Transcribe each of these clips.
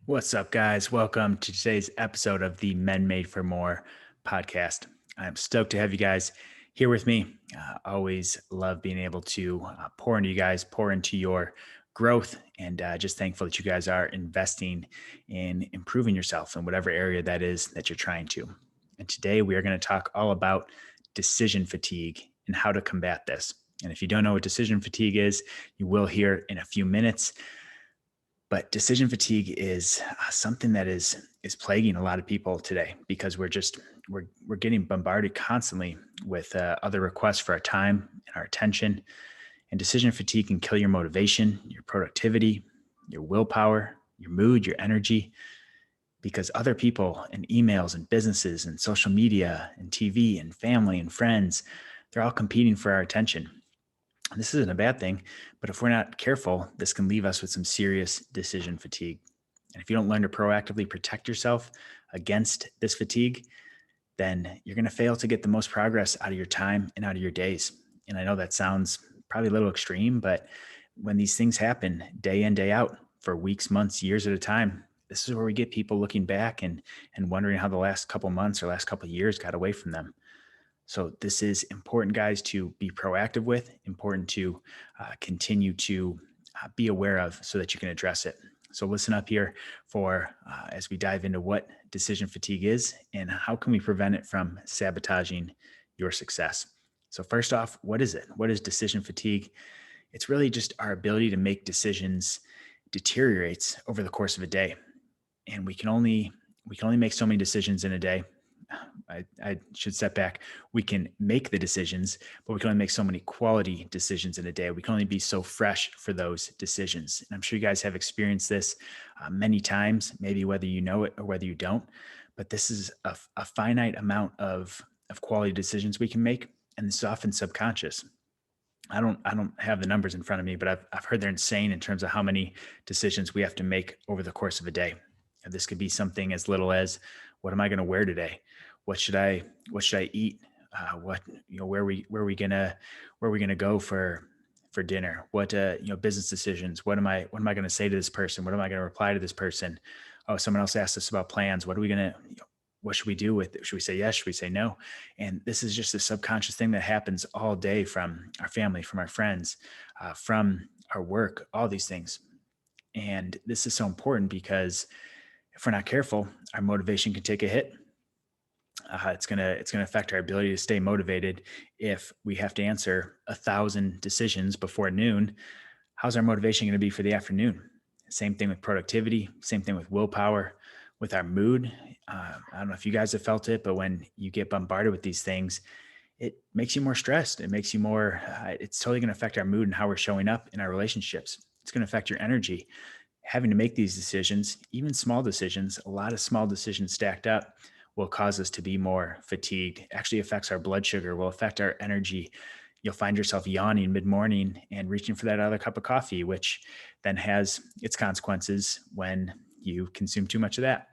What's up, guys? Welcome to today's episode of the Men Made for More podcast. I'm stoked to have you guys here with me. Always love being able to pour into you guys, pour into your growth, and just thankful that you guys are investing in improving yourself in whatever area that is that you're trying to. And today we are going to talk all about decision fatigue and how to combat this. And if you don't know what decision fatigue is, you will hear in a few minutes. But decision fatigue is something that is plaguing a lot of people today because we're getting bombarded constantly with other requests for our time and our attention. And decision fatigue can kill your motivation, your productivity, your willpower, your mood, your energy, because other people and emails and businesses and social media and TV and family and friends, they're all competing for our attention. This isn't a bad thing, but if we're not careful, this can leave us with some serious decision fatigue. And if you don't learn to proactively protect yourself against this fatigue, then you're going to fail to get the most progress out of your time and out of your days. And I know that sounds probably a little extreme, but when these things happen day in, day out for weeks, months, years at a time, this is where we get people looking back and wondering how the last couple months or last couple years got away from them. So this is important, guys, to be proactive with, important to continue to be aware of so that you can address it. So listen up here for as we dive into what decision fatigue is and how can we prevent it from sabotaging your success. So first off, what is it? What is decision fatigue? It's really just our ability to make decisions deteriorates over the course of a day, and we can only make so many decisions in a day. I should step back. We can make the decisions, but we can only make so many quality decisions in a day. We can only be so fresh for those decisions. And I'm sure you guys have experienced this many times, maybe whether you know it or whether you don't. But this is a finite amount of quality decisions we can make, and this is often subconscious. I don't have the numbers in front of me, but I've heard they're insane in terms of how many decisions we have to make over the course of a day. And this could be something as little as, what am I going to wear today? What should I eat? What where are we gonna go for dinner? What business decisions? What am I going to say to this person? What am I going to reply to this person? Oh, someone else asked us about plans. What are we gonna what should we do with it? Should we say yes? Should we say no? And this is just a subconscious thing that happens all day from our family, from our friends, from our work, all these things. And this is so important because if we're not careful, our motivation can take a hit. It's gonna affect our ability to stay motivated. If we have to answer 1,000 decisions before noon, how's our motivation going to be for the afternoon? Same thing with productivity. Same thing with willpower, with our mood. I don't know if you guys have felt it, but when you get bombarded with these things, it makes you more stressed. It makes you more. It's totally going to affect our mood and how we're showing up in our relationships. It's going to affect your energy. Having to make these decisions, even small decisions, a lot of small decisions stacked up will cause us to be more fatigued. It actually affects our blood sugar, will affect our energy. You'll find yourself yawning mid morning and reaching for that other cup of coffee, which then has its consequences when you consume too much of that.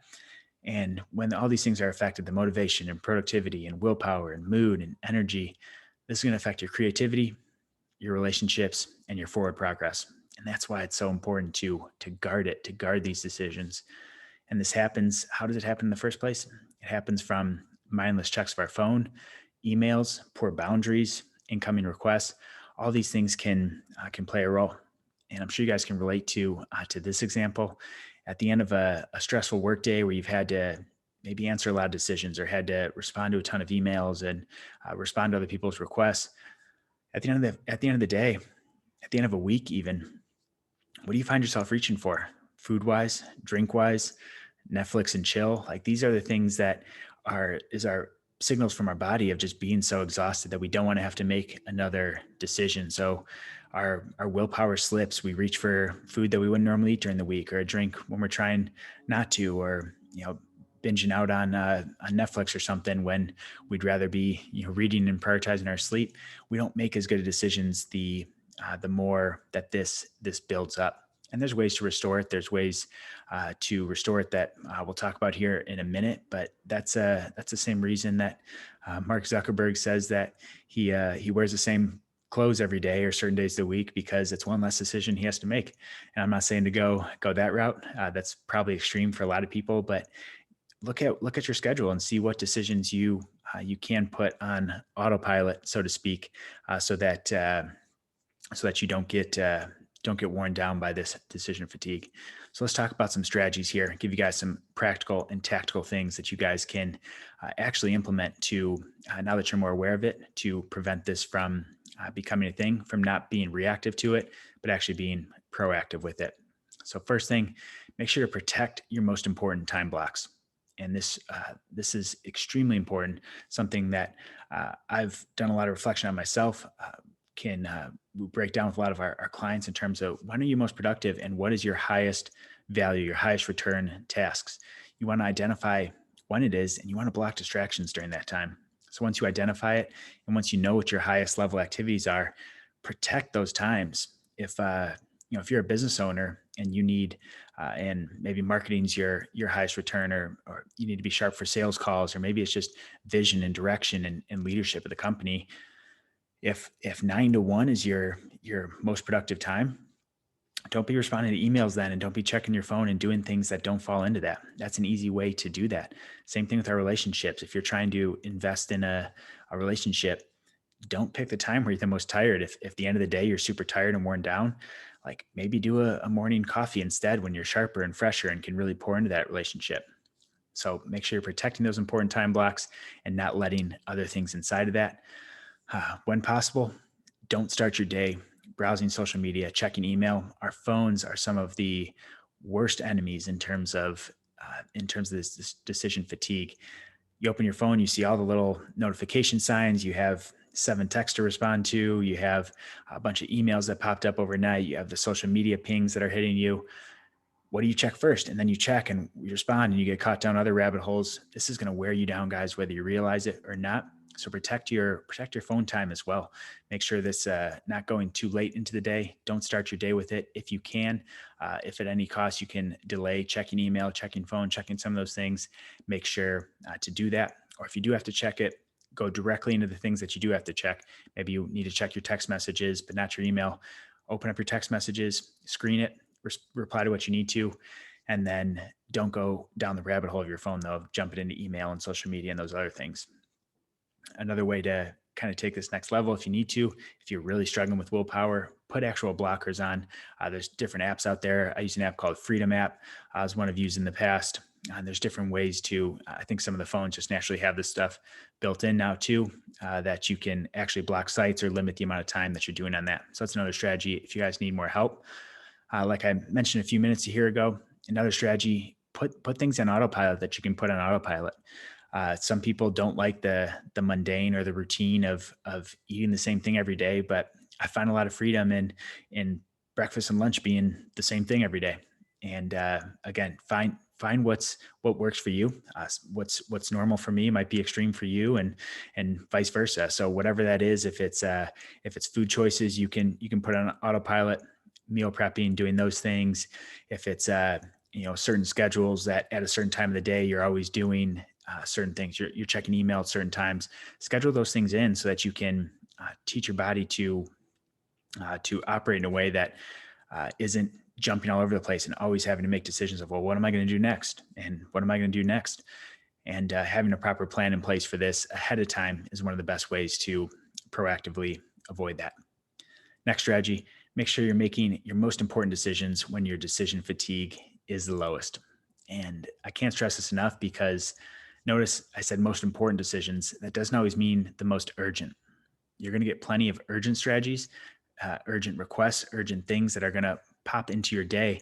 And when all these things are affected, the motivation and productivity and willpower and mood and energy, this is going to affect your creativity, your relationships, and your forward progress. And that's why it's so important to guard it, to guard these decisions. And this happens. How does it happen in the first place? It happens from mindless checks of our phone, emails, poor boundaries, incoming requests. All these things can play a role. And I'm sure you guys can relate to this example. At the end of a stressful workday where you've had to maybe answer a lot of decisions or had to respond to a ton of emails and respond to other people's requests, at the end of the day, at the end of a week, even, what do you find yourself reaching for? Food wise, drink wise, Netflix and chill. Like these are the things that is our signals from our body of just being so exhausted that we don't want to have to make another decision. So our willpower slips. We reach for food that we wouldn't normally eat during the week, or a drink when we're trying not to, or binging out on Netflix or something when we'd rather be reading and prioritizing our sleep. We don't make as good of decisions the more that this builds up. And there's ways to restore it. There's ways to restore it that we'll talk about here in a minute. But that's the same reason that Mark Zuckerberg says that he wears the same close every day or certain days of the week because it's one less decision he has to make. And I'm not saying to go that route. That's probably extreme for a lot of people, but look at your schedule and see what decisions you can put on autopilot, so to speak, so that you don't get worn down by this decision fatigue. So let's talk about some strategies here. Give you guys some practical and tactical things that you guys can actually implement to now that you're more aware of it, to prevent this from becoming a thing, from not being reactive to it, but actually being proactive with it. So first thing, make sure to protect your most important time blocks. And this is extremely important. Something that I've done a lot of reflection on myself. Can we break down with a lot of our clients in terms of when are you most productive and what is your highest value, your highest return tasks. You want to identify when it is, and you want to block distractions during that time. So once you identify it, and once you know what your highest level activities are, protect those times. If you're a business owner and you need and maybe marketing's your highest return, or you need to be sharp for sales calls, or maybe it's just vision and direction and leadership of the company. If 9 to 1 is your most productive time, don't be responding to emails then, and don't be checking your phone and doing things that don't fall into that. That's an easy way to do that. Same thing with our relationships. If you're trying to invest in a relationship, don't pick the time where you're the most tired. If the end of the day you're super tired and worn down, like maybe do a morning coffee instead when you're sharper and fresher and can really pour into that relationship. So make sure you're protecting those important time blocks and not letting other things inside of that. When possible, don't start your day browsing social media, checking email. Our phones are some of the worst enemies in terms of this decision fatigue. You open your phone, you see all the little notification signs. You have 7 texts to respond to. You have a bunch of emails that popped up overnight. You have the social media pings that are hitting you. What do you check first? And then you check and you respond and you get caught down other rabbit holes. This is going to wear you down, guys, whether you realize it or not. So protect your phone time as well. Make sure this not going too late into the day. Don't start your day with it if you can. If at any cost you can delay checking email, checking phone, checking some of those things, make sure to do that. Or if you do have to check it, go directly into the things that you do have to check. Maybe you need to check your text messages, but not your email. Open up your text messages, screen it, reply to what you need to, and then don't go down the rabbit hole of your phone, though, jumping into email and social media and those other things. Another way to kind of take this next level, if you need to, if you're really struggling with willpower, put actual blockers on. There's different apps out there. I use an app called Freedom app. I was one I've used in the past. And there's different ways to, I think some of the phones just naturally have this stuff built in now too, that you can actually block sites or limit the amount of time that you're doing on that. So that's another strategy if you guys need more help. Like I mentioned a few minutes here ago, another strategy, put things on autopilot that you can put on autopilot. Some people don't like the mundane or the routine of eating the same thing every day, but I find a lot of freedom in breakfast and lunch being the same thing every day. And again, find what works for you. What's normal for me might be extreme for you, and vice versa. So whatever that is, if it's food choices, you can put on autopilot, meal prepping, doing those things. If it's certain schedules that at a certain time of the day you're always doing certain things, you're checking email at certain times, schedule those things in so that you can teach your body to operate in a way that isn't jumping all over the place and always having to make decisions of, well, what am I going to do next? And what am I going to do next? And having a proper plan in place for this ahead of time is one of the best ways to proactively avoid that. Next strategy, make sure you're making your most important decisions when your decision fatigue is the lowest. And I can't stress this enough, because notice I said most important decisions. That doesn't always mean the most urgent. You're going to get plenty of urgent strategies, urgent requests, urgent things that are going to pop into your day.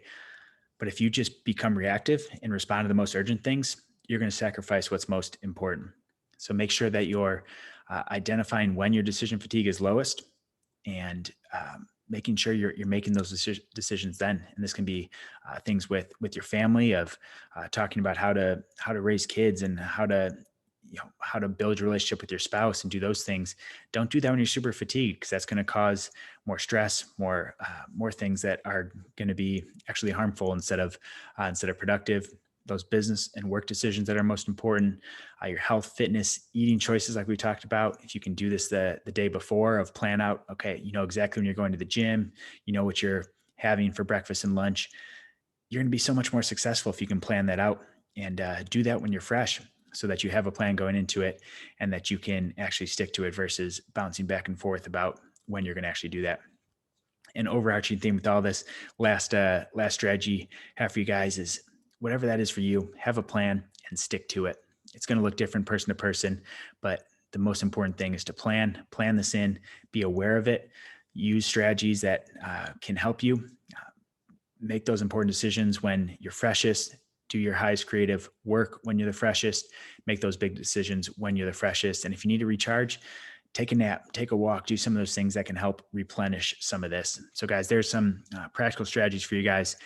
But if you just become reactive and respond to the most urgent things, you're going to sacrifice what's most important. So make sure that you're identifying when your decision fatigue is lowest, and making sure you're making those decisions then. And this can be things with your family, of talking about how to raise kids and how to build your relationship with your spouse and do those things. Don't do that when you're super fatigued, because that's going to cause more stress, more things that are going to be actually harmful instead of productive. those business and work decisions that are most important, your health, fitness, eating choices, like we talked about. If you can do this the day before of plan out, okay, you know exactly when you're going to the gym, you know what you're having for breakfast and lunch. You're going to be so much more successful if you can plan that out and do that when you're fresh so that you have a plan going into it and that you can actually stick to it versus bouncing back and forth about when you're going to actually do that. An overarching theme with all this last strategy I have for you guys is whatever that is for you, have a plan and stick to it. It's going to look different person to person, but the most important thing is to plan this in, be aware of it, use strategies that can help you make those important decisions when you're freshest, do your highest creative work when you're the freshest, make those big decisions when you're the freshest. And if you need to recharge, take a nap, take a walk, do some of those things that can help replenish some of this. So guys, there's some practical strategies for you guys.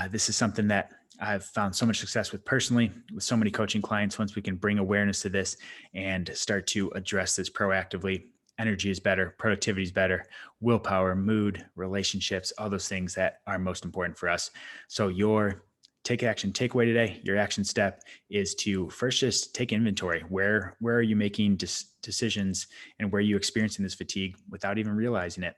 This is something that I've found so much success with personally with so many coaching clients. Once we can bring awareness to this and start to address this proactively, energy is better, productivity is better, willpower, mood, relationships, all those things that are most important for us. So your take action takeaway today, your action step is to first just take inventory. Where are you making decisions and where are you experiencing this fatigue without even realizing it?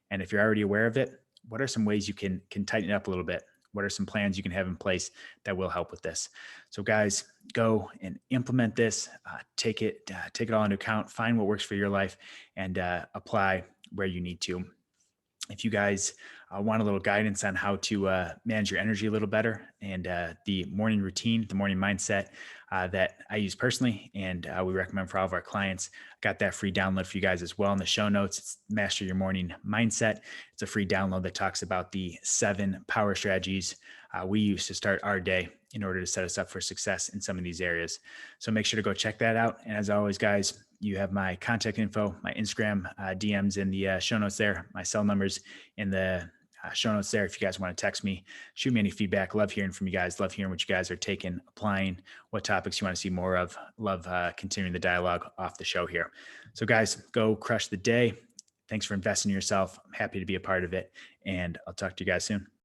And if you're already aware of it, what are some ways you can tighten it up a little bit? What are some plans you can have in place that will help with this? So guys, go and implement this, take it all into account, find what works for your life and apply where you need to. If you guys want a little guidance on how to manage your energy a little better and the morning routine, the morning mindset that I use personally and we recommend for all of our clients, got that free download for you guys as well in the show notes. It's Master Your Morning Mindset. It's a free download that talks about the 7 power strategies we use to start our day in order to set us up for success in some of these areas. So make sure to go check that out. And as always, guys, you have my contact info, my Instagram DMs in the show notes there, my cell numbers in the show notes there. If you guys want to text me, shoot me any feedback. Love hearing from you guys. Love hearing what you guys are taking, applying, what topics you want to see more of. Love continuing the dialogue off the show here. So guys, go crush the day. Thanks for investing in yourself. I'm happy to be a part of it. And I'll talk to you guys soon.